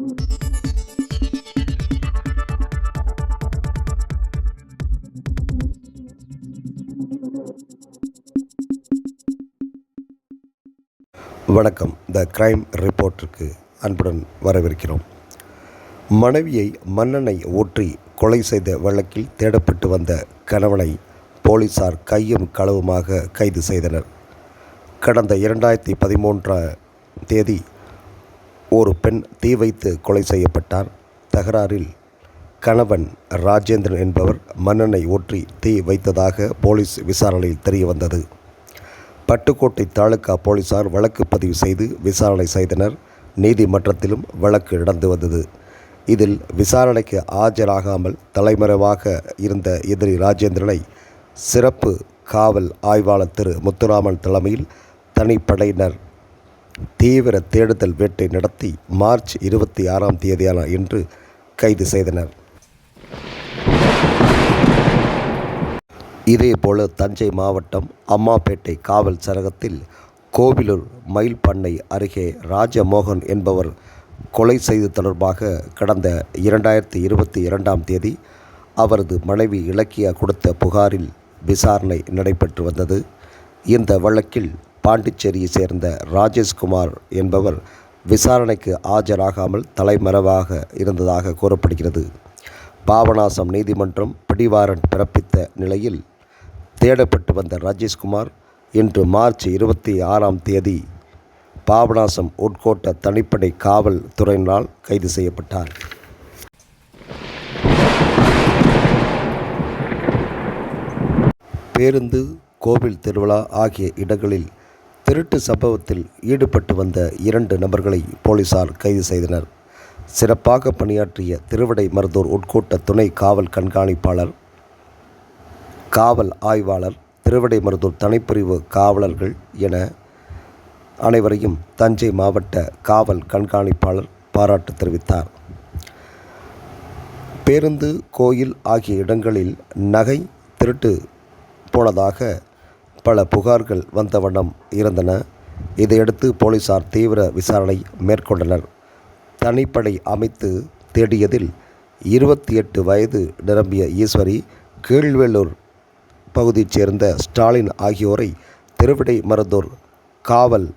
வணக்கம். த கிரைம் ரிப்போர்ட்டருக்கு அன்புடன் வரவேற்கிறோம். மனைவியை மண்ணெண்ணெய் ஊற்றி கொலை செய்த வழக்கில் தேடப்பட்டு வந்த கணவனை போலீசார் கையும் களவுமாக கைது செய்தனர். கடந்த 2013 ஒரு பெண் தீ வைத்து கொலை செய்யப்பட்டார். தகராறில் கணவன் ராஜேந்திரன் என்பவர் மண்ணெண்ணெய் ஊற்றி தீ வைத்ததாக போலீஸ் விசாரணையில் தெரியவந்தது. பட்டுக்கோட்டை தாலுகா போலீசார் வழக்கு பதிவு செய்து விசாரணை செய்தனர். நீதிமன்றத்திலும் வழக்கு நடந்து வந்தது. இதில் விசாரணைக்கு ஆஜராகாமல் தலைமறைவாக இருந்த எதிரி ராஜேந்திரனை சிறப்பு காவல் ஆய்வாளர் திரு முத்துராமன் தலைமையில் தனிப்படையினர் தீவிர தேடுதல் வேட்டை நடத்தி மார்ச் 26 இன்று கைது செய்தனர். இதேபோல தஞ்சை மாவட்டம் அம்மாப்பேட்டை காவல் சரகத்தில் கோவிலூர் மயில் பண்ணை அருகே ராஜமோகன் என்பவர் கொலை செய்து தொடர்பாக கடந்த 2022 அவரது மனைவி இலக்கியா கொடுத்த புகாரில் விசாரணை நடைபெற்று வந்தது. இந்த வழக்கில் பாண்டிச்சேரியை சேர்ந்த ராஜேஷ்குமார் என்பவர் விசாரணைக்கு ஆஜராகாமல் தலைமறைவாக இருந்ததாக கூறப்படுகிறது. பாபநாசம் நீதிமன்றம் பிடிவாரண்ட் பிறப்பித்த நிலையில் தேடப்பட்டு வந்த ராஜேஷ்குமார் இன்று மார்ச் 26 பாபநாசம் உட்கோட்ட தனிப்படை காவல் துறையினரால் கைது செய்யப்பட்டார். பேருந்து, கோவில் திருவிழா ஆகிய இடங்களில் திருட்டு சம்பவத்தில் ஈடுபட்டு வந்த 2 நபர்களை போலீசார் கைது செய்தனர். சிறப்பாக பணியாற்றிய திருவிடைமருதூர் உட்கோட்ட துணை காவல் கண்காணிப்பாளர், காவல் ஆய்வாளர், திருவிடைமருதூர் தனிப்பிரிவு காவலர்கள் என அனைவரையும் தஞ்சை மாவட்ட காவல் கண்காணிப்பாளர் பாராட்டு தெரிவித்தார். பேருந்து, கோயில் ஆகிய இடங்களில் நகை திருட்டு போனதாக பல புகார்கள் வந்த வண்ணம் இருந்தன. இதையடுத்து போலீசார் தீவிர விசாரணை மேற்கொண்டனர். தனிப்படை அமைத்து தேடியதில் 28 வயது நிரம்பிய ஈஸ்வரி, கீழ்வேளூர் பகுதியைச் சேர்ந்த ஸ்டாலின் ஆகியோரை திருவிடைமருதூர் காவல்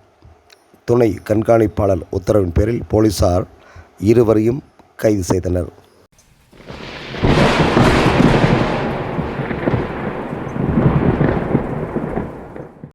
துணை கண்காணிப்பாளர் உத்தரவின் பேரில் போலீசார் இருவரையும் கைது செய்தனர்.